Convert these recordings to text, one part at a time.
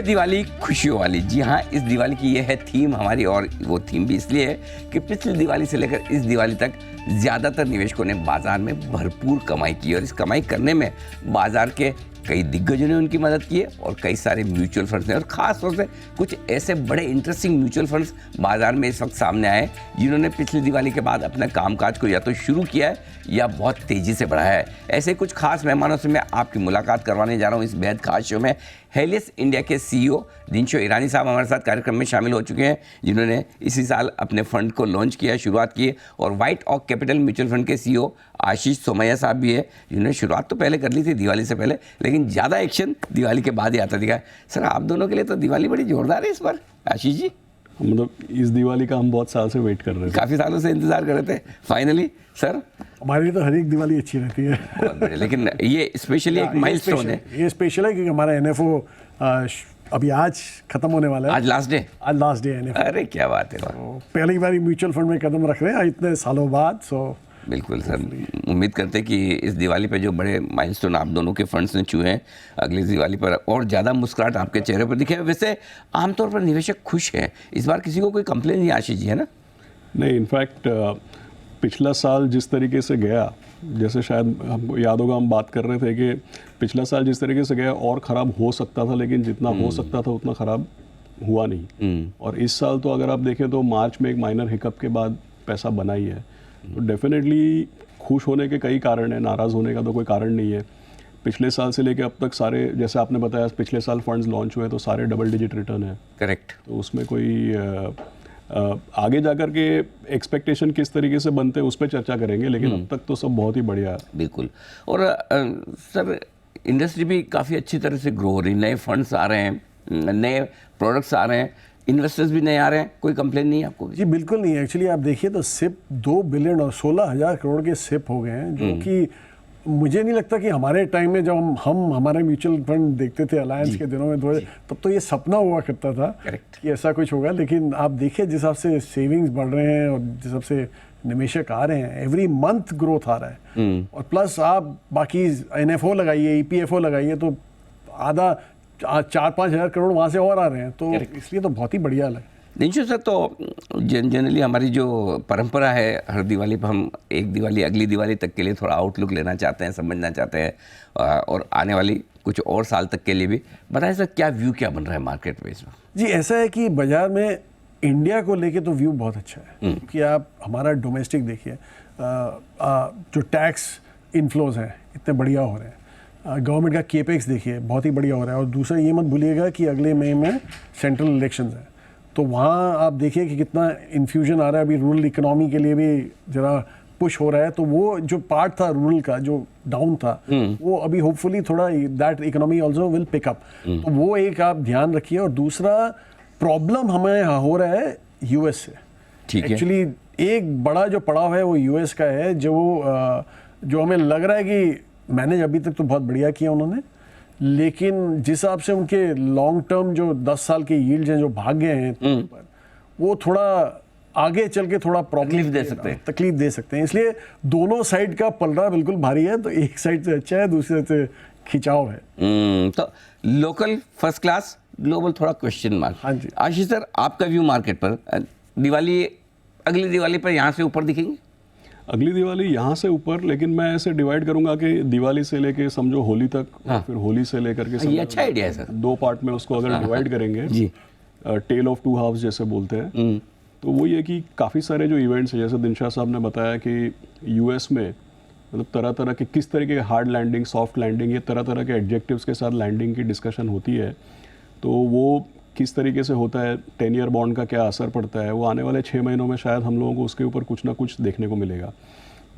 दिवाली खुशियों वाली। जी हाँ, इस दिवाली की ये है थीम हमारी, और वो थीम भी इसलिए है कि पिछली दिवाली से लेकर इस दिवाली तक ज़्यादातर निवेशकों ने बाजार में भरपूर कमाई की, और इस कमाई करने में बाजार के कई दिग्गजों ने उनकी मदद की है, और कई सारे म्यूचुअल फंड्स ने, और ख़ास तौर से कुछ ऐसे बड़े इंटरेस्टिंग म्यूचुअल फंड्स बाजार में इस वक्त सामने आए जिन्होंने पिछली दिवाली के बाद अपने कामकाज को या तो शुरू किया है या बहुत तेज़ी से बढ़ाया है। ऐसे कुछ खास मेहमानों से मैं आपकी मुलाकात करवाने जा रहा हूँ इस बेहद खास शो में। हेलियस इंडिया के CEO दिनशो ईरानी साहब हमारे साथ कार्यक्रम में शामिल हो चुके हैं, जिन्होंने इसी साल अपने फंड को लॉन्च किया, शुरुआत की। और व्हाइट ऑक कैपिटल म्यूचुअल फंड के CEO आशीष सोमैया साहब भी है, जिन्होंने शुरुआत तो पहले कर ली थी दिवाली से पहले, लेकिन ज़्यादा एक्शन दिवाली के बाद ही आता दिखा है। सर, आप दोनों के लिए तो दिवाली बड़ी जोरदार है इस बार। आशीष जी, मतलब इस दिवाली का हम बहुत साल से वेट कर रहे थे, काफ़ी सालों से इंतजार कर रहे थे, फाइनली। सर, हमारे लिए तो हर एक दिवाली अच्छी रहती है। बहुत बढ़िया, लेकिन ये स्पेशली एक माइलस्टोन है। ये स्पेशल है क्योंकि हमारा NFO अभी आज खत्म होने वाला है। आज लास्ट डे। आज लास्ट डे NFO। अरे क्या बात है। पहली बार म्यूचुअल फंड में कदम रख रहे हैं इतने सालों बाद। बिल्कुल सर, उम्मीद करते हैं कि इस दिवाली पे जो बड़े माइलस्टोन आप दोनों के फंड्स ने छुए हैं, अगली दिवाली पर और ज़्यादा मुस्कुराहट आपके चेहरे पर दिखे। वैसे आमतौर पर निवेशक खुश हैं, इस बार किसी को कोई कंप्लेन नहीं आशीष जी, है ना? नहीं, इनफैक्ट पिछला साल जिस तरीके से गया, जैसे शायद हमको याद होगा हम बात कर रहे थे कि पिछला साल जिस तरीके से गया और ख़राब हो सकता था, लेकिन जितना हो सकता था उतना ख़राब हुआ नहीं। और इस साल तो अगर आप देखें तो मार्च में एक माइनर हिकअप के बाद पैसा बना ही है, तो डेफिनेटली खुश होने के कई कारण हैं, नाराज़ होने का तो कोई कारण नहीं है। पिछले साल से लेके अब तक सारे, जैसे आपने बताया पिछले साल फंड्स लॉन्च हुए तो सारे डबल डिजिट रिटर्न है। करेक्ट। तो उसमें कोई आगे जाकर के एक्सपेक्टेशन किस तरीके से बनते हैं उस पर चर्चा करेंगे, लेकिन अब तक तो सब बहुत ही बढ़िया है। बिल्कुल। और सर, इंडस्ट्री भी काफ़ी अच्छी तरह से ग्रो हो रही है, नए फंड्स आ रहे हैं, नए प्रोडक्ट्स आ रहे हैं, इन्वेस्टर्स भी नए आ रहे हैं, कोई कंप्लेन नहीं है आपको? जी बिल्कुल नहीं है। एक्चुअली आप देखिए तो सिप 2 बिलियन और 16,000 करोड़ के सिप हो गए हैं, जो कि मुझे नहीं लगता कि हमारे टाइम में जब हम हमारे म्यूचुअल फंड देखते थे अलायंस के दिनों में, तब तो ये सपना हुआ करता था कि ऐसा कुछ होगा। लेकिन आप देखिए जिस हिसाब से सेविंग्स बढ़ रहे हैं और जिस हिसाब से निवेशक आ रहे हैं, एवरी मंथ ग्रोथ आ रहा है। और प्लस आप बाकी NFO लगाइए, EPFO लगाइए, तो आधा 4-5 हज़ार करोड़ वहाँ से और आ रहे हैं, तो इसलिए तो बहुत ही बढ़िया लगा। दिनशो सर, तो जनरली हमारी जो परंपरा है, हर दिवाली पर हम एक दिवाली अगली दिवाली तक के लिए थोड़ा आउटलुक लेना चाहते हैं, समझना चाहते हैं, और आने वाली कुछ और साल तक के लिए भी। बताइए सर, क्या व्यू क्या बन रहा है मार्केट में इस वक्त? जी ऐसा है कि बाजार में इंडिया को लेके तो व्यू बहुत अच्छा है, क्योंकि आप हमारा डोमेस्टिक देखिए, जो टैक्स इनफ्लोज हैं इतने बढ़िया हो रहे हैं, गवर्नमेंट का केपेक्स देखिए बहुत ही बढ़िया हो रहा है। और दूसरा ये मत भूलिएगा कि अगले मई में सेंट्रल इलेक्शंस हैं, तो वहाँ आप देखिए कि कितना इन्फ्यूजन आ रहा है। अभी रूरल इकोनॉमी के लिए भी जरा पुश हो रहा है, तो वो जो पार्ट था रूरल का जो डाउन था, वो अभी होपफुली थोड़ा that economy also will pick up, तो वो एक आप ध्यान रखिए। और दूसरा प्रॉब्लम हमें हो रहा है US से। ठीक है। एक्चुअली एक बड़ा जो पड़ाव है वो US का है, जो हमें लग रहा है कि मैनेज अभी तक तो बहुत बढ़िया किया उन्होंने, लेकिन जिस हिसाब से उनके लॉन्ग टर्म जो 10 साल के यील्ड्स हैं जो भाग गए हैं, वो थोड़ा आगे चल के थोड़ा तकलीफ दे सकते हैं। इसलिए दोनों साइड का पलड़ा बिल्कुल भारी है, तो एक साइड से अच्छा है, दूसरे से खिंचाव है। तो लोकल फर्स्ट क्लास, ग्लोबल थोड़ा क्वेश्चन मार्क। हाँ जी। आशीष सर, आपका व्यू मार्केट पर, दिवाली अगली दिवाली पर यहाँ से ऊपर दिखेंगे? अगली दिवाली यहाँ से ऊपर, लेकिन मैं ऐसे डिवाइड करूंगा कि दिवाली से लेके समझो होली तक, और फिर होली से लेकर के ये अच्छा आइडिया है सर। 2 पार्ट में उसको अगर डिवाइड करेंगे जी, टेल ऑफ 2 हाफ्स जैसे बोलते हैं, तो वो ये कि काफ़ी सारे जो इवेंट्स हैं, जैसे दिनशा साहब ने बताया कि US में मतलब तरह तरह के किस तरीके के हार्ड लैंडिंग, सॉफ्ट लैंडिंग, ये तरह तरह के एडजेक्टिव्स के साथ लैंडिंग की डिस्कशन होती है। तो वो किस तरीके से होता है, 10 ईयर बॉन्ड का क्या असर पड़ता है, वो आने वाले 6 महीनों में शायद हम लोगों को उसके ऊपर कुछ ना कुछ देखने को मिलेगा।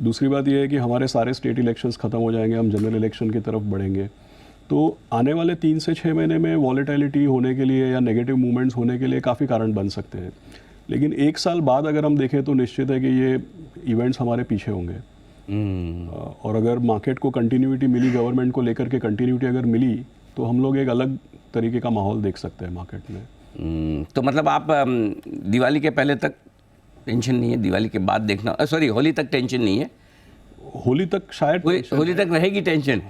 दूसरी बात यह है कि हमारे सारे स्टेट इलेक्शंस ख़त्म हो जाएंगे, हम जनरल इलेक्शन की तरफ बढ़ेंगे, तो आने वाले 3 से 6 महीने में वॉलेटिलिटी होने के लिए या नेगेटिव मूवमेंट्स होने के लिए काफ़ी कारण बन सकते हैं। लेकिन 1 साल बाद अगर हम देखें तो निश्चित है कि ये इवेंट्स हमारे पीछे होंगे। और अगर मार्केट को कंटिन्यूटी मिली, गवर्नमेंट को लेकर के कंटिन्यूटी अगर मिली, तो हम लोग एक अलग तरीके का माहौल देख सकते हैं मार्केट में। तो मतलब आप दिवाली के पहले तक टेंशन नहीं है, दिवाली के बाद देखना, सॉरी होली तक टेंशन नहीं है? होली तक शायद होली तक रहेगी टेंशन,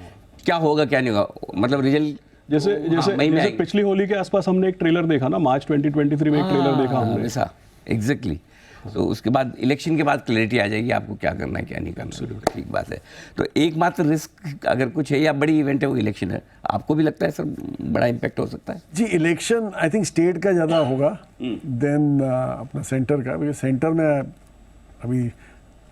क्या होगा क्या नहीं होगा, मतलब रिजल्ट जैसे जैसे मई में जैसे आएगी। पिछली होली के आसपास हमने एक ट्रेलर देखा ना, मार्च 2023 में एक ट्रेलर देखा हमने। वैसा एग्जैक्टली। तो उसके बाद इलेक्शन के बाद क्लैरिटी आ जाएगी आपको क्या करना है क्या नहीं करना है। ठीक बात है। तो एकमात्र रिस्क अगर कुछ है या बड़ी इवेंट है वो इलेक्शन है, आपको भी लगता है सर बड़ा इम्पैक्ट हो सकता है? जी, इलेक्शन आई थिंक स्टेट का ज़्यादा होगा देन अपना सेंटर का, क्योंकि सेंटर में अभी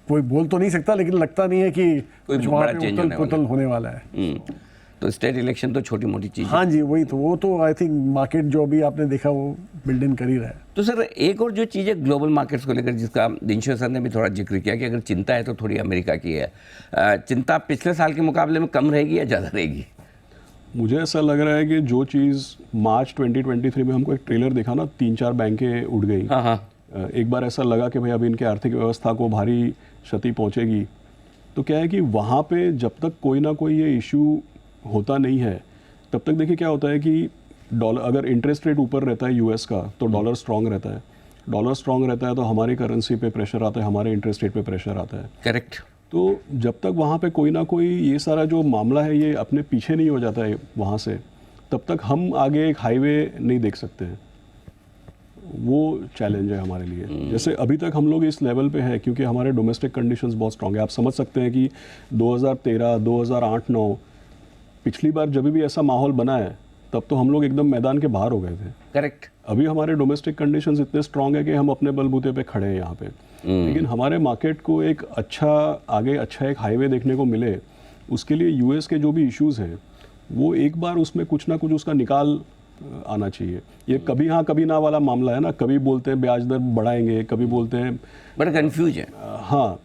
कोई बोल तो नहीं सकता, लेकिन लगता नहीं है कि कोई कुछ वहाँ बड़ा पे change उथल होने वाला पुथल होने वाला है। तो स्टेट इलेक्शन तो छोटी मोटी चीज़ है। हाँ जी, वही तो, वो तो आई थिंक मार्केट जो अभी आपने देखा वो बिल्ड इन कर ही रहा है। तो सर एक और जो चीज़ है ग्लोबल मार्केट्स को लेकर जिसका दिनशो सर ने भी थोड़ा जिक्र किया कि अगर चिंता है तो थोड़ी अमेरिका की है। चिंता पिछले साल के मुकाबले में कम रहेगी या ज़्यादा रहेगी? मुझे ऐसा लग रहा है कि जो चीज़ मार्च 2023 में हमको एक ट्रेलर दिखा ना, 3-4 बैंकें उड़ गई। हाँ हाँ। एक बार ऐसा लगा कि भाई अभी इनके आर्थिक व्यवस्था को भारी क्षति पहुंचेगी। तो क्या है कि वहाँ पे जब तक कोई ना कोई ये इशू होता नहीं है, तब तक देखिए क्या होता है कि डॉलर, अगर इंटरेस्ट रेट ऊपर रहता है यूएस का तो डॉलर स्ट्रांग रहता है। डॉलर स्ट्रांग रहता है तो हमारी करेंसी पे प्रेशर आता है, हमारे इंटरेस्ट रेट पे प्रेशर आता है। करेक्ट। तो जब तक वहाँ पे कोई ना कोई ये सारा जो मामला है ये अपने पीछे नहीं हो जाता है वहाँ से, तब तक हम आगे एक हाईवे नहीं देख सकते हैं। वो चैलेंज है हमारे लिए। जैसे अभी तक हम लोग इस लेवल पे हैं क्योंकि हमारे डोमेस्टिक कंडीशंस बहुत स्ट्रांग है। आप समझ सकते हैं कि 2013, 2008-9 पिछली बार जब भी ऐसा माहौल बना है तब तो हम लोग एकदम मैदान के बाहर हो गए थे। करेक्ट। अभी हमारे डोमेस्टिक कंडीशंस इतने स्ट्रांग है कि हम अपने बलबूते पे खड़े हैं यहाँ पे। लेकिन हमारे मार्केट को एक अच्छा एक हाईवे देखने को मिले, उसके लिए यूएस के जो भी इश्यूज हैं वो एक बार उसमें कुछ ना कुछ उसका निकाल आना चाहिए। ये कभी हाँ कभी ना वाला मामला है ना, कभी बोलते हैं ब्याज दर बढ़ाएंगे, कभी बोलते हैं, बड़ा कंफ्यूज है। हाँ।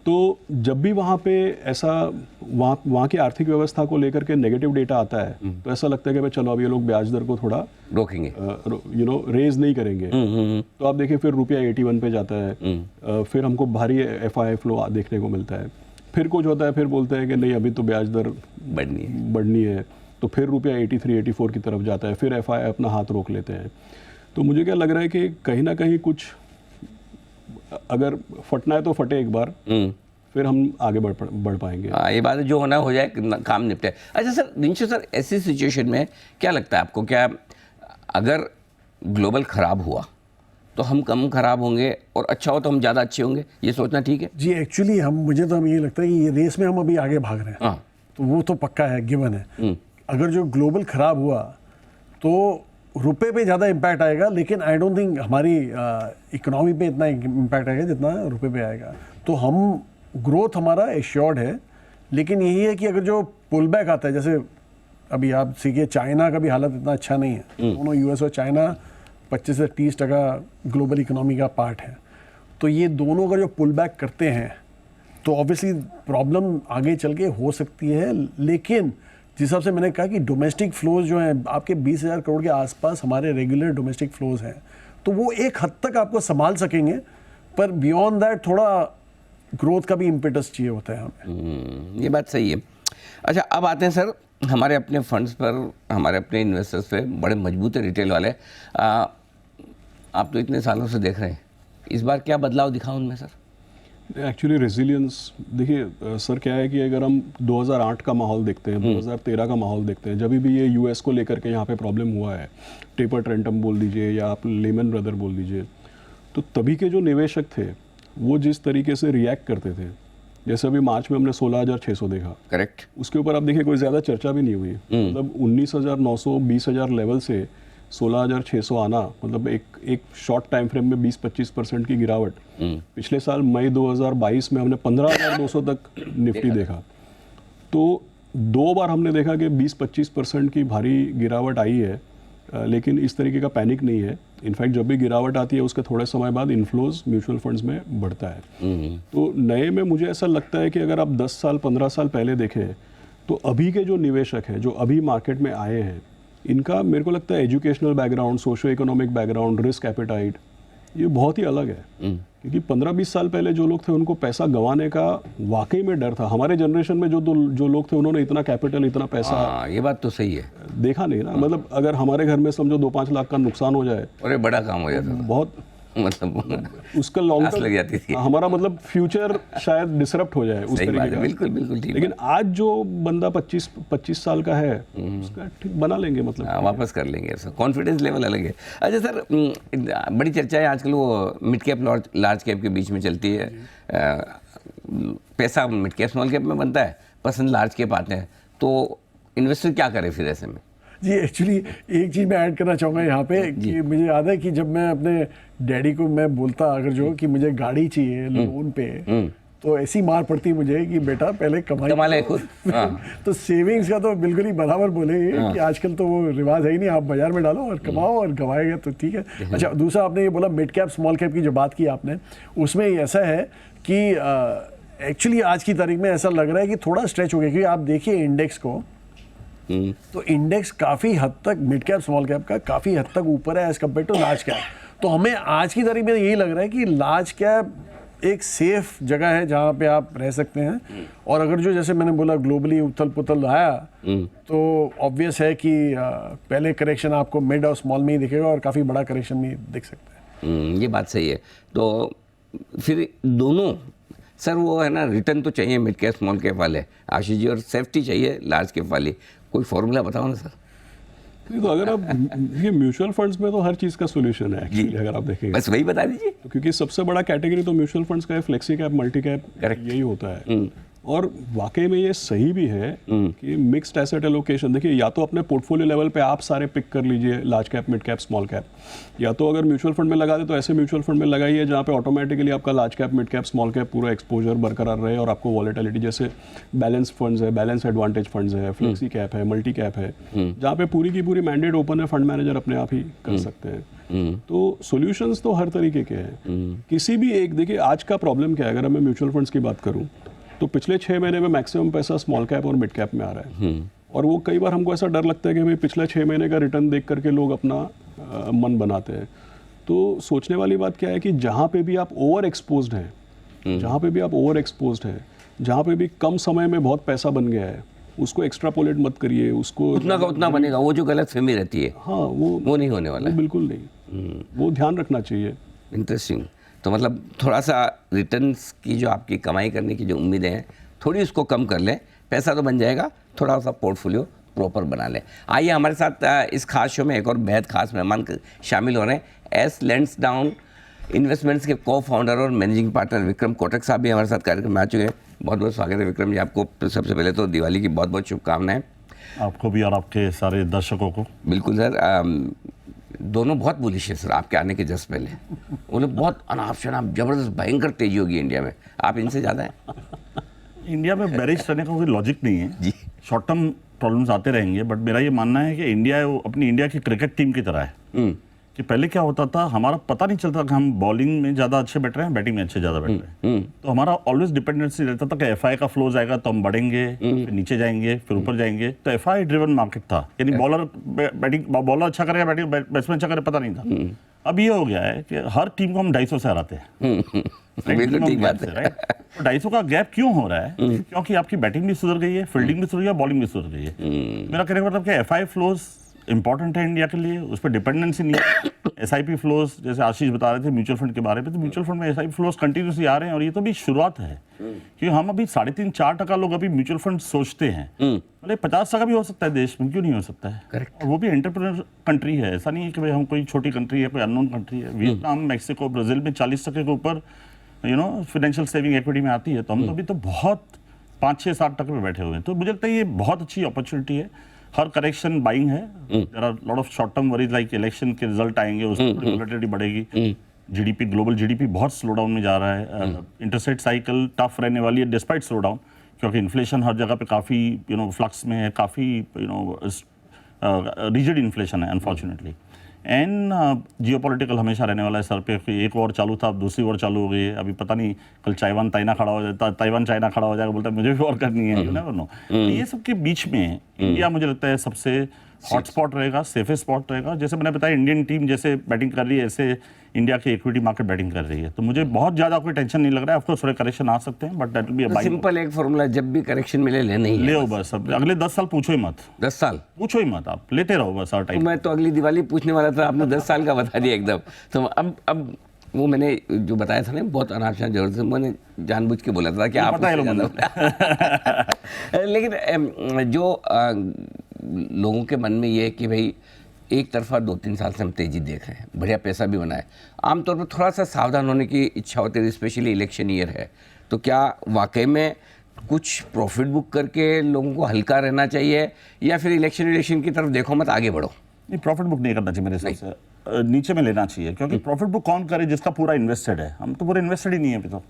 तो जब भी वहाँ पे ऐसा वहाँ की आर्थिक व्यवस्था को लेकर के नेगेटिव डेटा आता है तो ऐसा लगता है कि भाई चलो अब ये लोग ब्याज दर को थोड़ा रोकेंगे, रेज नहीं करेंगे। तो आप देखिए फिर रुपया 81 पे जाता है, फिर हमको भारी एफआई फ्लो देखने को मिलता है। फिर कुछ होता है, फिर बोलते हैं कि नहीं अभी तो ब्याज दर बढ़नी है, तो फिर रुपया 83-84 की तरफ जाता है, फिर एफआई अपना हाथ रोक लेते हैं। तो मुझे क्या लग रहा है कि कहीं ना कहीं कुछ अगर फटना है तो फटे एक बार, फिर हम आगे बढ़ पाएंगे। हाँ, ये बात है, जो होना हो जाए, काम निपटे। अच्छा सर दिनशो सर, ऐसी सिचुएशन में क्या लगता है आपको, क्या अगर ग्लोबल ख़राब हुआ तो हम कम ख़राब होंगे और अच्छा हो तो हम ज़्यादा अच्छे होंगे, ये सोचना ठीक है? जी, एक्चुअली मुझे तो ये लगता है कि ये रेस में हम अभी आगे भाग रहे हैं। हाँ। तो वो तो पक्का है, गिवन है। अगर जो ग्लोबल ख़राब हुआ तो रुपए पे ज़्यादा इम्पैक्ट आएगा, लेकिन आई डोंट थिंक हमारी इकोनॉमी पे इतना इम्पैक्ट आएगा जितना रुपए पे आएगा। तो हम ग्रोथ हमारा एश्योर्ड है, लेकिन यही है कि अगर जो पुल बैक आता है, जैसे अभी आप सीखिए चाइना का भी हालत इतना अच्छा नहीं है। दोनों यूएस और चाइना 25 से 30% ग्लोबल इकोनॉमी का पार्ट है। तो ये दोनों अगर जो पुल बैक करते हैं तो ऑब्वियसली प्रॉब्लम आगे चल के हो सकती है। लेकिन जिस हिसाब से मैंने कहा कि डोमेस्टिक फ्लोज जो हैं आपके 20,000 करोड़ के आसपास हमारे रेगुलर डोमेस्टिक फ्लोज हैं, तो वो एक हद तक आपको संभाल सकेंगे, पर बियॉन्ड दैट थोड़ा ग्रोथ का भी इम्पेटस चाहिए होता है हमें। ये बात सही है। अच्छा अब आते हैं सर हमारे अपने फंड्स पर, हमारे अपने इन्वेस्टर्स पे, बड़े मजबूत है रिटेल वाले। आप तो इतने सालों से देख रहे हैं, इस बार क्या बदलाव दिखा उनमें सर? एक्चुअली रेजिलियंस देखिए सर, क्या है कि अगर हम 2008 का माहौल देखते हैं, 2013 का माहौल देखते हैं, जब भी ये यूएस को लेकर के यहाँ पे प्रॉब्लम हुआ है, टेपर ट्रेंटम बोल दीजिए या आप लेमन ब्रदर बोल दीजिए, तो तभी के जो निवेशक थे वो जिस तरीके से रिएक्ट करते थे, जैसे अभी मार्च में हमने 16,600 देखा। करेक्ट। उसके ऊपर आप देखिए कोई ज़्यादा चर्चा भी नहीं हुई। मतलब 19,900 20,000 लेवल से 16,600 आना, मतलब एक शॉर्ट टाइम फ्रेम में 20-25% की गिरावट। पिछले साल मई 2022 में हमने 15,200 तक निफ्टी देखा। तो 2 बार हमने देखा कि 20-25% की भारी गिरावट आई है, लेकिन इस तरीके का पैनिक नहीं है। इनफैक्ट जब भी गिरावट आती है उसके थोड़े समय बाद इन्फ्लोज म्यूचुअल फंड्स में बढ़ता है। तो नए में मुझे ऐसा लगता है कि अगर आप 10 साल 15 साल पहले देखें तो अभी के जो निवेशक हैं, जो अभी मार्केट में आए हैं, इनका मेरे को लगता है educational background, socio economic background, risk appetite, ये बहुत ही अलग है। क्योंकि 15-20 साल पहले जो लोग थे उनको पैसा गंवाने का वाकई में डर था। हमारे जनरेशन में जो लोग थे उन्होंने इतना कैपिटल, इतना पैसा, ये बात तो सही है, देखा नहीं ना। मतलब अगर हमारे घर में समझो 2-5 लाख का नुकसान हो जाए, और ये बड़ा काम हो जाता था। बहुत मतलब उसका लॉन्ग आस लग जाती थी। हमारा मतलब फ्यूचर शायद डिसरप्ट हो जाए उस सही बात तरीके है, का। बिल्कुल बिल्कुल ठीक लेकिन आज जो बंदा 25 साल का है उसका ठीक बना लेंगे, मतलब हाँ, वापस कर लेंगे ऐसा, कॉन्फिडेंस लेवल अलग है। अच्छा सर, बड़ी चर्चा है आजकल वो मिड कैप लार्ज कैप के बीच में चलती है। पैसा मिड कैप स्मॉल कैप में बनता है, पसंद लार्ज कैप आते हैं, तो इन्वेस्टर क्या करे फिर ऐसे में? जी एक्चुअली एक चीज़ मैं ऐड करना चाहूँगा यहाँ पे कि मुझे याद है कि जब मैं अपने डैडी को मैं बोलता अगर जो कि मुझे गाड़ी चाहिए लोन पे, तो ऐसी मार पड़ती मुझे कि बेटा पहले कमा ले खुद। हाँ। तो सेविंग्स का तो बिल्कुल ही बराबर बोलेंगे कि आजकल तो वो रिवाज है ही नहीं, आप बाजार में डालो और कमाओ और गवाएगा तो ठीक है। अच्छा, दूसरा आपने ये बोला मिड कैप स्मॉल कैप की जो बात की आपने, उसमें ऐसा है कि एक्चुअली आज की तारीख में ऐसा लग रहा है कि थोड़ा स्ट्रेच हो गया, क्योंकि आप देखिए इंडेक्स को, तो इंडेक्स काफ़ी हद तक मिड कैप स्मॉल कैप का काफ़ी हद तक ऊपर है as compare to large cap. तो हमें आज की तारीख में यही लग रहा है कि लार्ज कैप एक सेफ जगह है जहाँ पे आप रह सकते हैं। और अगर जो जैसे मैंने बोला ग्लोबली उथल पुथल आया, तो ऑब्वियस है कि पहले करेक्शन आपको मिड और स्मॉल में ही दिखेगा और काफ़ी बड़ा करेक्शन भी दिख सकता है। ये बात सही है। तो फिर दोनों सर वो है ना, रिटर्न तो चाहिए मिड कैप स्मॉल कैप वाले आशीष जी, और सेफ्टी चाहिए लार्ज कैप वाली, कोई फॉर्मूला बताओ ना सर। नहीं तो अगर आप ये म्यूचुअल फंड्स में तो हर चीज़ का सोल्यूशन है एक्चुअली, अगर आप देखेंगे बस वही बता दीजिए। तो क्योंकि सबसे बड़ा कैटेगरी तो म्यूचुअल फंड्स का है, फ्लेक्सी कैप, मल्टी कैप, यही होता है। और वाकई में ये सही भी है कि मिक्स्ड एसेट एलोकेशन, देखिए या तो अपने पोर्टफोलियो लेवल पे आप सारे पिक कर लीजिए large cap, mid cap, small cap, या तो अगर म्यूचुअल फंड में लगा दे तो ऐसे म्यूचुअल फंड में लगाइए जहाँ पे ऑटोमेटिकली आपका large cap, mid cap, small cap पूरा एक्सपोजर बरकरार रहे और आपको वॉलेटिलिटी, जैसे बैलेंस फंड्स है, बैलेंस एडवांटेज फंड्स है, फ्लेक्सी कैप है, मल्टी कैप है, जहाँ पे पूरी की पूरी मैंडेट ओपन है, फंड मैनेजर अपने आप ही कर सकते हैं। तो सॉल्यूशंस तो हर तरीके के हैं। किसी भी एक, देखिए आज का प्रॉब्लम क्या है, अगर मैं म्यूचुअल फंड्स की बात करूँ तो पिछले 6 महीने में मैक्सिमम पैसा स्मॉल कैप और मिड कैप में आ रहा है। और वो कई बार हमको ऐसा डर लगता है कि भाई पिछले 6 महीने का रिटर्न देख करके लोग अपना मन बनाते हैं। तो सोचने वाली बात क्या है कि जहाँ पे भी आप ओवर एक्सपोज्ड हैं, जहाँ पे भी आप ओवर एक्सपोज्ड हैं, जहाँ पे भी कम समय में बहुत पैसा बन गया है, उसको एक्स्ट्रापोलेट मत करिए, उसको उतना का उतना बनेगा, वो जो गलत फहमी रहती है हाँ वो नहीं होने वाला है। बिल्कुल नहीं, वो ध्यान रखना चाहिए। इंटरेस्टिंग। तो मतलब थोड़ा सा रिटर्न्स की जो आपकी कमाई करने की जो उम्मीदें हैं, थोड़ी उसको कम कर लें, पैसा तो बन जाएगा, थोड़ा सा पोर्टफोलियो प्रॉपर बना लें। आइए हमारे साथ इस खास शो में एक और बेहद खास मेहमान शामिल हो रहे हैं। एस लैंसडाउन इन्वेस्टमेंट्स के को फाउंडर और मैनेजिंग पार्टनर विक्रम कोटक साहब भी हमारे साथ कार्यक्रम में आ चुके हैं। बहुत बहुत स्वागत है विक्रम जी, आपको सबसे पहले तो दिवाली की बहुत बहुत शुभकामनाएं। आपको भी और आपके सारे दर्शकों को। बिल्कुल सर, दोनों बहुत बुलिश है सर आपके आने के जस्ट पहले। उन्हें बहुत अनाप शनाप जबरदस्त भयंकर तेजी होगी इंडिया में, आप इनसे ज़्यादा हैं। इंडिया में बेरिश रहने का कोई लॉजिक नहीं है जी। शॉर्ट टर्म प्रॉब्लम्स आते रहेंगे, बट मेरा ये मानना है कि इंडिया अपनी इंडिया की क्रिकेट टीम की तरह है कि पहले क्या होता था, हमारा पता नहीं चलता कि हम बॉलिंग में ज़्यादा अच्छे बैठ रहे हैं, बैटिंग में अच्छे ज़्यादा बैठ रहे हैं। तो हमारा ऑलवेज डिपेंडेंसी रहता था कि एफआई का फ्लोज आएगा तो हम बढ़ेंगे, फिर नीचे जाएंगे, फिर ऊपर जाएंगे। तो एफआई ड्रिवन मार्केट था, यानी बॉलर अच्छा करेगा, बैट्समैन अच्छा करेगा, पता नहीं था। अब ये हो गया है कि हर टीम को हम 250 से हराते हैं। बिल्कुल ठीक बात है। राइट, तो 250 का गैप क्यों हो रहा है? क्योंकि आपकी बैटिंग भी सुधर गई है, फील्डिंग भी सुधर गई है, बॉलिंग भी सुधर गई है। मेरा कहने का मतलब कि एफआई फ्लोज इंपॉर्टेंट है इंडिया के लिए, उस पर डिपेंडेंसी नहीं है। एसआईपी फ्लोज, जैसे आशीष बता रहे थे म्यूचुअल फंड के बारे में, तो म्यूचुअल फंड में एसआईपी फ्लोज कंटिन्यूसली आ रहे हैं और ये तो भी शुरुआत है। क्योंकि हम अभी 3.5-4% लोग अभी म्यूचुअल फंड सोचते हैं, मतलब 50% भी हो सकता है देश में, क्यों नहीं हो सकता है? करेक्ट। और वो भी एंटरप्रेन्योर कंट्री है, ऐसा नहीं है कि भाई हम कोई छोटी कंट्री है, कोई अननोन कंट्री है। वियतनाम, मैक्सिको, ब्राजील में 40% के ऊपर फाइनेंशियल सेविंग इक्विटी में आती है, तो हम तो अभी तो बहुत 5-6-7% में बैठे हुए हैं। तो मुझे लगता है ये बहुत अच्छी अपॉर्चुनिटी है। हर करेक्शन बाइंग है, there are lot of short term worries like election के रिजल्ट आएंगे, उसमें वोलेटिलिटी बढ़ेगी। जीडीपी, ग्लोबल जीडीपी बहुत स्लो डाउन में जा रहा है। इंटरेस्ट रेट साइकिल टफ रहने वाली है डिस्पाइट स्लो डाउन, क्योंकि इन्फ्लेशन हर जगह पे काफ़ी फ्लक्स में है, काफ़ी रिजिड इन्फ्लेशन है अनफॉर्चुनेटली। एंड जियोपॉलिटिकल हमेशा रहने वाला है सर पे, एक और चालू था, अब दूसरी और चालू हो गई है। अभी पता नहीं कल ताइवान चाइना खड़ा हो जाएगा, बोलता है मुझे भी और करनी है, यू नेवर नो। ये सब के बीच में इंडिया मुझे लगता है सबसे हॉटस्पॉट रहेगा, सेफेस्ट स्पॉट रहेगा। जैसे मैंने बताया, इंडियन टीम जैसे बैटिंग कर रही है, ऐसे इंडिया की इक्विटी मार्केट बैटिंग कर रही है। तो मुझे बहुत ज़्यादा कोई टेंशन नहीं लग रहा है। ऑफ कोर्स थोड़े करेक्शन आ सकते हैं, but that will be a buying. Simple एक फॉर्मूला, जब भी करेक्शन मिले लेना ही है। ले बस, अब अगले 10 साल पूछो ही मत। 10 साल पूछो ही मत, आप लेते रहो बस हर टाइम। मैं तो अगली दिवाली पूछने वाला था, आपने 10 साल का बता दिया एकदम। तो अब वो मैंने जो बताया था ना बहुत अनावश्यक जरूरत से मैंने जानबूझ के बोला था कि आप पता है उससे ज़्यादा लेकिन जो लोगों के मन में ये है कि भाई एक तरफा 2-3 साल से हम तेज़ी देख रहे हैं, बढ़िया पैसा भी बना है, आमतौर पर थोड़ा सा सावधान होने की इच्छा होती है, स्पेशली इलेक्शन ईयर है, तो क्या वाकई में कुछ प्रॉफिट बुक करके लोगों को हल्का रहना चाहिए या फिर इलेक्शन की तरफ देखो मत आगे बढ़ो? नहीं, प्रॉफिट बुक नहीं करना चाहिए मेरे हिसाब से, नीचे में लेना चाहिए, क्योंकि प्रॉफिट बुक कौन करे जिसका पूरा इन्वेस्टेड है। हम तो पूरे इन्वेस्टेड ही नहीं है अभी तो।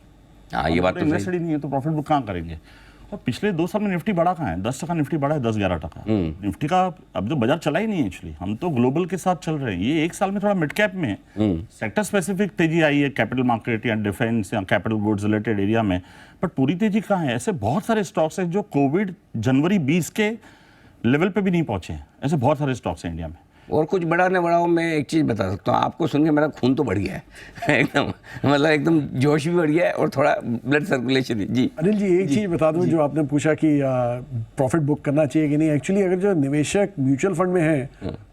हाँ, ये बात तो इन्वेस्टेड ही नहीं है तो प्रॉफिट बुक कहाँ करेंगे। और पिछले 2 साल में निफ्टी बढ़ा कहाँ है, 10% निफ्टी बढ़ा है, 10-11%। निफ्टी का अब जो बाजार चला ही नहीं है एक्चुअली, हम तो ग्लोबल के साथ चल रहे हैं। ये 1 साल में थोड़ा मिड कैप में सेक्टर स्पेसिफिक तेजी आई है, कैपिटल मार्केट या डिफेंस या कैपिटल गुड्स रिलेटेड एरिया में, बट पूरी तेजी कहाँ है। ऐसे बहुत सारे स्टॉक्स हैं जो कोविड जनवरी 20 के लेवल पे भी नहीं पहुंचे हैं, ऐसे बहुत सारे स्टॉक्स हैं इंडिया में। और कुछ बड़ा न बड़ा हो, मैं एक चीज़ बता सकता हूँ आपको, सुन के मेरा खून तो बढ़ गया है एकदम, मतलब एकदम जोश भी बढ़ गया है और थोड़ा ब्लड सर्कुलेशन भी। जी अनिल जी, एक चीज़ बता दूं, जो आपने पूछा कि प्रॉफिट बुक करना चाहिए कि नहीं। एक्चुअली अगर जो निवेशक म्यूचुअल फंड में है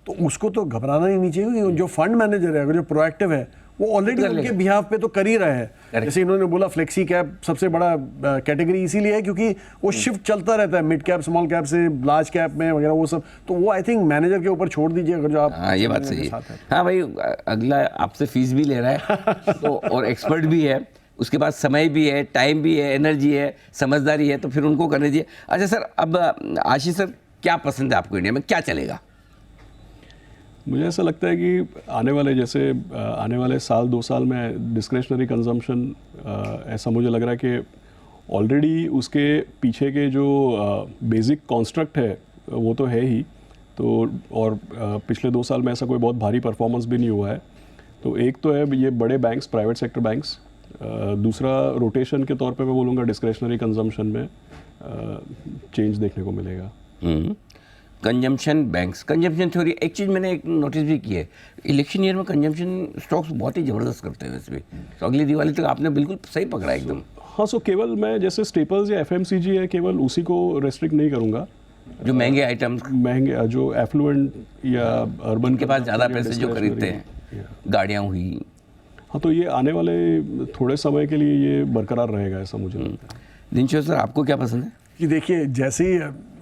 तो उसको तो घबराना ही नहीं चाहिए, क्योंकि जो फंड मैनेजर है, अगर जो प्रोएक्टिव है, वो ऑलरेडी उनके बिहाफ पे तो कर ही रहा है। जैसे इन्होंने बोला फ्लेक्सी कैप सबसे बड़ा कैटेगरी इसीलिए है क्योंकि वो शिफ्ट चलता रहता है मिड कैप स्मॉल कैप से लार्ज कैप में वगैरह, वो सब तो वो आई थिंक मैनेजर के ऊपर छोड़ दीजिए, अगर जो आप। हाँ, ये बात सही है। हाँ भाई, अगला आपसे फीस भी ले रहा है तो और एक्सपर्ट भी है, उसके बाद समय भी है, टाइम भी है, एनर्जी है, समझदारी है, तो फिर उनको करने दीजिए। अच्छा सर, अब आशीष सर, क्या पसंद है आपको इंडिया में, क्या चलेगा? मुझे ऐसा लगता है कि आने वाले साल 2 साल में डिस्क्रिशनरी कंजम्पशन, ऐसा मुझे लग रहा है कि ऑलरेडी उसके पीछे के जो बेसिक कॉन्स्ट्रक्ट है वो तो है ही, तो और पिछले 2 साल में ऐसा कोई बहुत भारी परफॉर्मेंस भी नहीं हुआ है। तो एक तो है ये बड़े बैंक्स, प्राइवेट सेक्टर बैंक्स, दूसरा रोटेशन के तौर पे मैं बोलूँगा डिस्क्रिशनरी कंजम्पशन में चेंज देखने को मिलेगा। कंजम्पशन बैंक्स, कंजम्पशन थ्योरी, एक चीज़ मैंने एक नोटिस भी की है, इलेक्शन ईयर में कंजम्पशन स्टॉक्स बहुत ही ज़बरदस्त करते हैं वैसे भी, तो अगली दिवाली तक आपने बिल्कुल सही पकड़ा एकदम। हाँ, सो केवल मैं जैसे स्टेपल्स या FMCG है, केवल उसी को रेस्ट्रिक्ट नहीं करूँगा। जो महंगे आइटम्स, महंगे जो एफ्लुएंट या अर्बन के पास ज़्यादा पैसे जो खरीदते हैं, गाड़ियाँ हुई, हाँ, तो ये आने वाले थोड़े समय के लिए ये बरकरार रहेगा, ऐसा मुझे लगता है। दिनशो सर, आपको क्या पसंद है? कि देखिए, जैसे ही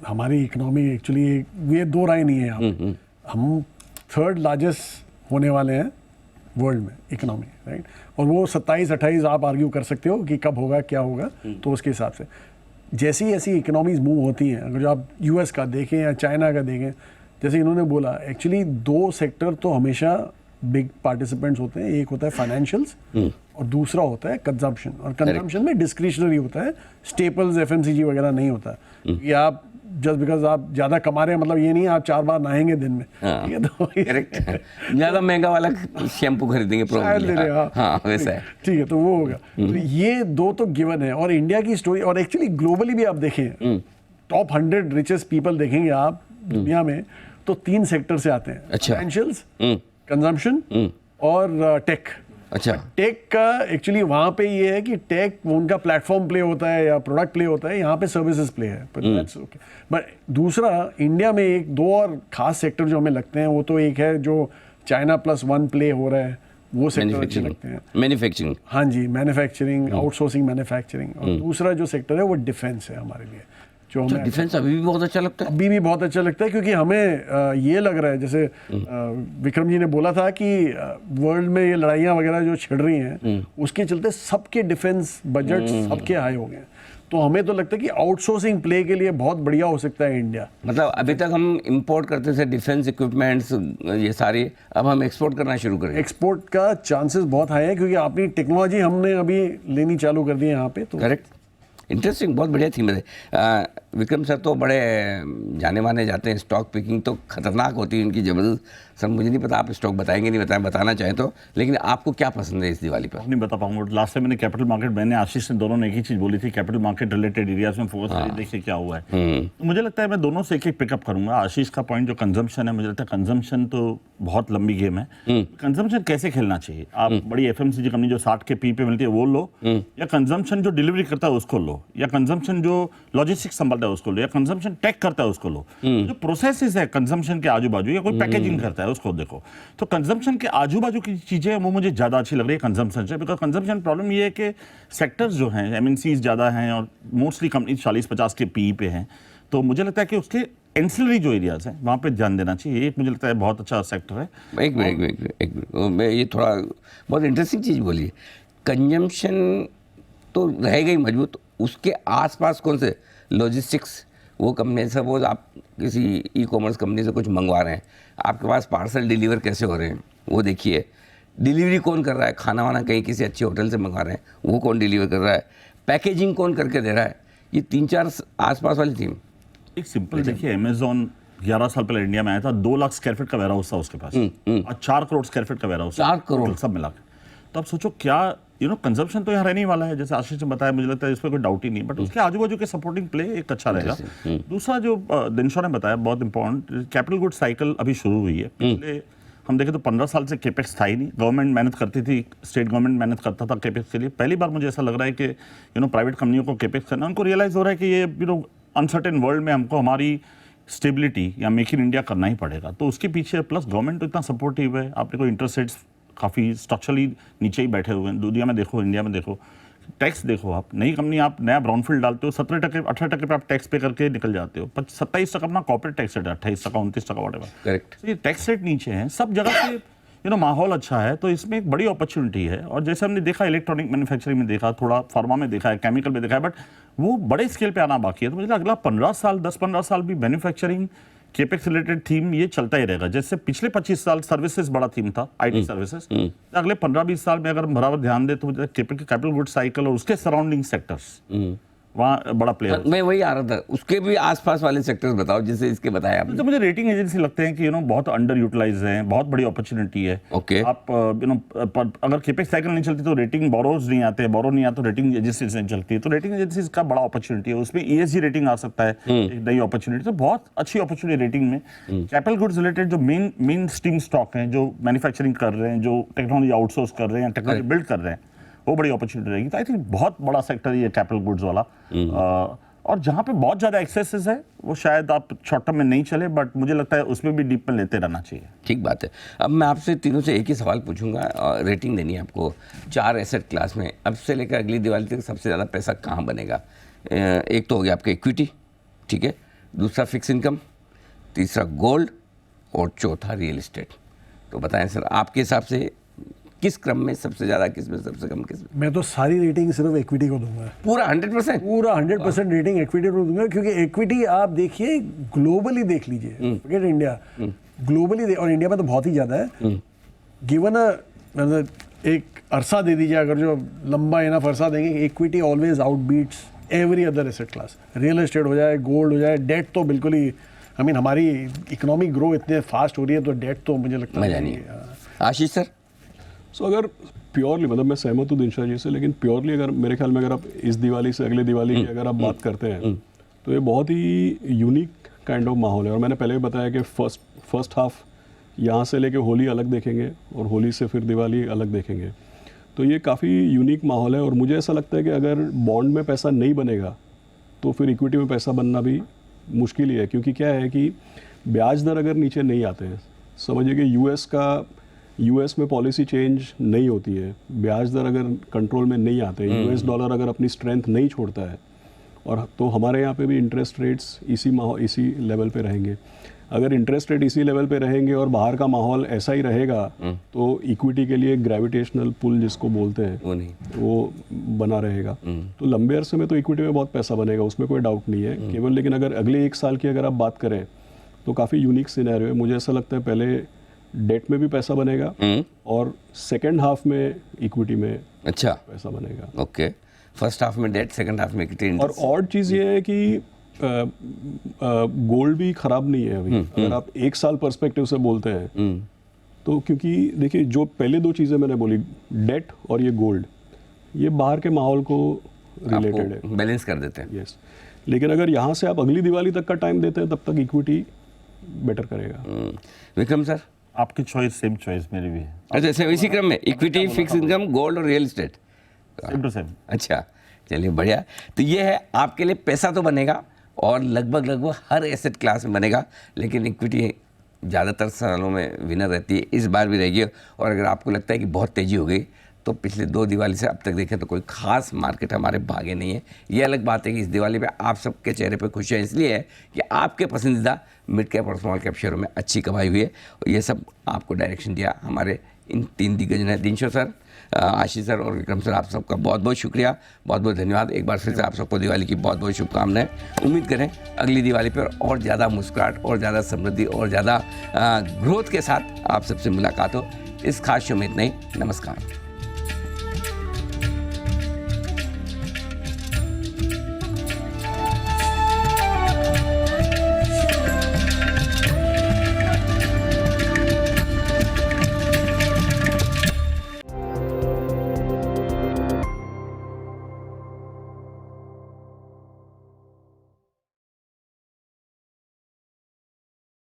हमारी इकोनॉमी एक्चुअली, ये 2 राय नहीं है यहाँ पे। हम 3rd लार्जेस्ट होने वाले हैं वर्ल्ड में इकोनॉमी, राइट, और वो 27-28 आप आर्ग्यू कर सकते हो कि कब होगा क्या होगा, तो उसके हिसाब से जैसी ऐसी इकोनॉमीज मूव होती हैं, अगर जो आप US का देखें या चाइना का देखें, जैसे इन्होंने बोला, एक्चुअली 2 सेक्टर तो हमेशा बिग पार्टिसिपेंट्स होते हैं, एक होता है फाइनेंशियल्स और दूसरा होता है कंजम्पशन, और कंजम्पशन में डिस्क्रिशनरी होता है, स्टेपल्स FMCG वगैरह नहीं होता। ये आप जस्ट बिकॉज आप ज़्यादा कमा रहे हैं मतलब ये नहीं आप 4 बार नहाएंगे दिन में। हाँ, ठीक है, तो करेक्ट, ज़्यादा महंगा वाला शैम्पू खरीदेंगे शायद। हाँ, वैसा है। ठीक है, तो वो होगा। तो ये 2 तो गिवन है, और इंडिया की स्टोरी, और एक्चुअली ग्लोबली भी आप देखें, टॉप 100 रिचेस्ट पीपल देखेंगे आप दुनिया में, तो 3 सेक्टर से आते हैं, फाइनेंशियल्स, कंजम्पशन और टेक। अच्छा, टेक का एक्चुअली वहाँ पे ये है कि टेक उनका प्लेटफॉर्म प्ले होता है या प्रोडक्ट प्ले होता है, यहाँ पे सर्विसेज प्ले है, बट दूसरा इंडिया में 1-2 और खास सेक्टर जो हमें लगते हैं, वो तो एक है जो China +1 प्ले हो रहा है, वो सेक्टर अच्छे लगते हैं। मैन्युफैक्चरिंग, हाँ जी, मैन्युफैक्चरिंग, आउटसोर्सिंग मैन्युफैक्चरिंग, और दूसरा जो सेक्टर है वो डिफेंस है हमारे लिए, जो हमें डिफेंस अभी भी बहुत अच्छा लगता है। अभी भी बहुत अच्छा लगता है, क्योंकि हमें ये लग रहा है, जैसे विक्रम जी ने बोला था कि वर्ल्ड में ये लड़ाइयाँ वगैरह जो छिड़ रही हैं, उसके चलते सबके डिफेंस बजट सबके हाई हो गए, तो हमें तो लगता है कि आउटसोर्सिंग प्ले के लिए बहुत बढ़िया हो सकता है इंडिया। मतलब अभी तक हम इंपोर्ट करते थे डिफेंस इक्विपमेंट्स ये सारे, अब हम एक्सपोर्ट करना शुरू करें। एक्सपोर्ट का चांसेस बहुत हाई है, क्योंकि अपनी टेक्नोलॉजी हमने अभी लेनी चालू कर दी है यहाँ पे, तो करेक्ट, इंटरेस्टिंग, बहुत बढ़िया थीम है। विक्रम सर तो बड़े जाने माने जाते हैं, स्टॉक पिकिंग तो खतरनाक होती है इनकी, ज़बरदस्त। सर मुझे नहीं पता आप स्टॉक बताएंगे नहीं बताना चाहें तो, लेकिन आपको क्या पसंद है इस दिवाली पर? नहीं बता पाऊंगा। लास्ट टाइम मैंने कैपिटल मार्केट, मैंने आशीष ने दोनों ने एक ही चीज़ बोली थी, कैपिटल मार्केट रिलेटेड एरियाज में फोकस करिए, देखिए क्या हुआ है। तो मुझे लगता है मैं दोनों से एक पिकअप करूंगा। आशीष का पॉइंट जो कंजम्पशन है, मुझे लगता है कंजम्पशन तो बहुत लंबी गेम है। कंजम्पशन कैसे खेलना चाहिए, आप बड़ी FMCG कंपनी जो 60 के P पे मिलती है वो लो, या कंजम्पशन जो डिलीवरी करता है उसको लो, या कंजम्पशन जो लॉजिस्टिक्स संभाल, निकालता है उसको लो, या कंजम्पशन टैग करता है उसको लो। जो प्रोसेसेस है कंजम्पशन के आजू बाजू, या कोई पैकेजिंग करता है उसको देखो, तो कंजम्पशन के आजू बाजू की चीजें वो मुझे ज्यादा अच्छी लग रही है कंजम्पशन से। बिकॉज कंजम्पशन प्रॉब्लम ये है कि सेक्टर्स जो हैं एमएनसीज ज्यादा हैं और मोस्टली कंपनी 40-50 के पीई पे हैं, तो मुझे लगता है कि उसके एंसिलरी जो एरियाज हैं वहाँ पे ध्यान देना चाहिए। एक मुझे लगता है बहुत अच्छा सेक्टर है। एक मिनट मैं ये थोड़ा बहुत इंटरेस्टिंग चीज़ बोली है। कंजम्पशन तो रहेगा ही मजबूत, उसके आसपास कौन से लॉजिस्टिक्स, वो कंपनी, सपोज आप किसी ई कॉमर्स कंपनी से कुछ मंगवा रहे हैं, आपके पास पार्सल डिलीवर कैसे हो रहे हैं वो देखिए, डिलीवरी कौन कर रहा है, खाना वाना कहीं किसी अच्छे होटल से मंगवा रहे हैं वो कौन डिलीवर कर रहा है, पैकेजिंग कौन करके दे रहा है, ये 3-4 आसपास वाली थीम। एक सिंपल देखिए, अमेज़न 11 साल पहले इंडिया में आया था, 2 लाख स्क्वायर फीट का वेयर हाउस था उसके पास, और 4 करोड़ स्क्वायर फीट का वेयर हाउस, 4 करोड़ सब मिला के। तो अब सोचो क्या कंजम्पशन तो यहाँ रहने ही वाला है, जैसे आशीष ने बताया, मुझे लगता है इसमें कोई डाउट ही नहीं, बट उसके आजू बाजू के सपोर्टिंग प्ले एक अच्छा रहेगा। दूसरा जो दिनशा ने बताया बहुत इंपॉर्टेंट, कैपिटल गुड साइकिल अभी शुरू हुई है। पिछले हम देखें तो 15 साल से केपेक्स था ही नहीं, गवर्नमेंट मेहनत करती थी, स्टेट गवर्नमेंट मेहनत करता था केपेक्स के लिए। पहली बार मुझे ऐसा लग रहा है कि प्राइवेट कंपनियों को केपेक्स करना, उनको रियलाइज हो रहा है कि ये अनसर्टेन वर्ल्ड में हमको हमारी स्टेबिलिटी या मेक इन इंडिया करना ही पड़ेगा। तो उसके पीछे प्लस गवर्नमेंट तो इतना सपोर्टिव है, आपने कोई इंटरेस्ट रेट्स काफ़ी स्ट्रक्चरली नीचे ही बैठे हुए हैं, दुनिया में देखो, इंडिया में देखो, टैक्स देखो, आप नई कंपनी, आप नया ब्राउनफील्ड डालते हो 17% 18% पे आप टैक्स पे करके निकल जाते हो, 27% अपना कॉर्पोरेट टैक्स रेट है, 28%, 29%, वॉटेवर। करेक्ट। ये टैक्स रेट नीचे हैं, सब जगह से माहौल अच्छा है, तो इसमें एक बड़ी अपॉर्चुनिटी है। और जैसे हमने देखा इलेक्ट्रॉनिक मैन्युफैक्चरिंग में देखा, थोड़ा फार्मा में देखा है, केमिकल में देखा है, बट वो बड़े स्केल पे आना बाकी है। तो मुझे अगला 10-15 साल भी मैन्युफैक्चरिंग केपेक्स रिलेटेड थीम ये चलता ही रहेगा। जैसे पिछले 25 साल सर्विसेज बड़ा थीम था, आईटी सर्विसेज, अगले 15-20 साल में अगर हम बराबर ध्यान दे तो कैपिटल गुड साइकिल और उसके सराउंडिंग सेक्टर्स वहाँ बड़ा प्लेयर। मैं वही आ रहा था, उसके भी आसपास वाले सेक्टर्स बताओ जैसे इसके बताया आपने। तो मुझे रेटिंग एजेंसी लगते हैं कि बहुत अंडर यूटिलाइज हैं, बहुत बड़ी अपॉर्चुनिटी है। ओके। आप अगर केपेक्स साइकिल नहीं चलती तो रेटिंग बोरोज नहीं आते, बोरो नहीं आता तो रेटिंग एजेंसीज नहीं चलती, तो रेटिंग एजेंसीज का बड़ा अपॉर्चुनिटी है। उसमें ESG रेटिंग आ सकता है, एक नई अपॉर्चुनिटी, तो बहुत अच्छी अपॉर्चुनिटी रेटिंग में। कैपिटल गुड्स रिलेटेड जो मेन स्ट्रीम स्टॉक हैं, जो मैन्युफैक्चरिंग कर रहे हैं, जो टेक्नोलॉजी आउटसोर्स कर रहे हैं, टेक्नोलॉजी बिल्ड कर रहे हैं, वो बड़ी अपॉर्चुनिटी रहेगी। तो आई थिंक बहुत बड़ा सेक्टर ये कैपिटल गुड्स वाला। और जहाँ पे बहुत ज़्यादा एक्सेसेस है वो शायद आप शॉर्ट टर्म में नहीं चले, बट मुझे लगता है उसमें भी डीप में लेते रहना चाहिए। ठीक बात है। अब मैं आपसे तीनों से एक ही सवाल पूछूंगा और रेटिंग देनी है आपको 4 एसेट क्लास में। अब से लेकर अगली दिवाली तक सबसे ज़्यादा पैसा कहाँ बनेगा? एक तो हो गया आपका इक्विटी, ठीक है, दूसरा फिक्स इनकम, तीसरा गोल्ड और चौथा रियल इस्टेट। तो बताएं सर, आपके हिसाब से किस क्रम में सबसे ज़्यादा, किस में सबसे कम, किस में? मैं तो सारी रेटिंग सिर्फ इक्विटी को दूंगा, पूरा 100%? पूरा 100% रेटिंग इक्विटी को दूंगा, क्योंकि इक्विटी आप देखिए ग्लोबली देख लीजिए, फॉरगेट इंडिया, ग्लोबली और इंडिया में तो बहुत ही ज़्यादा है। गिवन मतलब एक अरसा दे दीजिए, अगर जो लंबा इनफ अरसा देंगे, equity always outbeats every other asset class. Real estate हो जाए, गोल्ड हो जाए, डेट तो बिल्कुल ही, आई मीन हमारी इकोनॉमिक ग्रो इतने फास्ट हो रही है तो डेट तो मुझे लगता है नहीं है। आशीष सर? सो अगर प्योरली, मतलब मैं सहमत हूँ दिनशा जी से, लेकिन प्योरली अगर मेरे ख्याल में अगर आप इस दिवाली से अगली दिवाली की अगर आप बात करते हैं तो ये बहुत ही यूनिक काइंड ऑफ माहौल है। और मैंने पहले भी बताया कि फर्स्ट हाफ यहाँ से लेके होली अलग देखेंगे और होली से फिर दिवाली अलग देखेंगे, तो ये काफ़ी यूनिक माहौल है। और मुझे ऐसा लगता है कि अगर बॉन्ड में पैसा नहीं बनेगा तो फिर इक्विटी में पैसा बनना भी मुश्किल ही है, क्योंकि क्या है कि ब्याज दर अगर नीचे नहीं आते हैं, समझिए कि यूएस में पॉलिसी चेंज नहीं होती है, ब्याज दर अगर कंट्रोल में नहीं आते, यूएस डॉलर अगर अपनी स्ट्रेंथ नहीं छोड़ता है, और तो हमारे यहाँ पे भी इंटरेस्ट रेट्स इसी लेवल पे रहेंगे। अगर इंटरेस्ट रेट इसी लेवल पे रहेंगे और बाहर का माहौल ऐसा ही रहेगा तो इक्विटी के लिए ग्रेविटेशनल पुल जिसको बोलते हैं वो बना रहेगा। तो लंबे अरसे में तो इक्विटी में बहुत पैसा बनेगा, उसमें कोई डाउट नहीं है केवल। लेकिन अगर अगले 1 साल की अगर आप बात करें तो काफ़ी यूनिक सिनेरियो है। मुझे ऐसा लगता है पहले डेट में भी पैसा बनेगा और सेकेंड हाफ में इक्विटी में अच्छा पैसा बनेगा। ओके, फर्स्ट हाफ में डेट, सेकंड हाफ में इक्विटी। और ऑड चीज़ ये है कि गोल्ड भी खराब नहीं है अभी, अगर आप 1 साल पर्सपेक्टिव से बोलते हैं तो, क्योंकि देखिए जो पहले 2 चीज़ें मैंने बोली, डेट और ये गोल्ड, ये बाहर के माहौल को रिलेटेड है, बैलेंस कर देते हैं। यस, लेकिन अगर यहाँ से आप अगली दिवाली तक का टाइम देते हैं तब तक इक्विटी बेटर करेगा। विक्रम सर? आपकी चॉइस सेम चॉइस मेरी भी है। अच्छा, सेम इसी क्रम में इक्विटी, फिक्स इनकम, गोल्ड और real estate, same to same. अच्छा चलिए बढ़िया। तो ये है आपके लिए, पैसा तो बनेगा और लगभग हर एसेट क्लास में बनेगा, लेकिन इक्विटी ज़्यादातर सालों में विनर रहती है, इस बार भी रहेगी। और अगर आपको लगता है कि बहुत तेज़ी हो गई तो पिछले 2 दिवाली से अब तक देखें तो कोई खास मार्केट हमारे भागे नहीं है। ये अलग बात है कि इस दिवाली पे आप सबके चेहरे पे खुशियाँ इसलिए है कि आपके पसंदीदा मिड कैप और स्मॉल कैप शेयरों में अच्छी कमाई हुई है। ये सब आपको डायरेक्शन दिया हमारे इन 3 दिग्गज ने, दिनशो सर, आशीष सर और विक्रम सर, आप सबका बहुत बहुत शुक्रिया, बहुत बहुत धन्यवाद। एक बार फिर से आप सबको दिवाली की बहुत बहुत शुभकामनाएं। उम्मीद करें अगली दिवाली पर और ज़्यादा मुस्कुराहट और ज़्यादा समृद्धि और ज़्यादा ग्रोथ के साथ आप सबसे मुलाकात हो। इस खास शो में इतना ही। नमस्कार।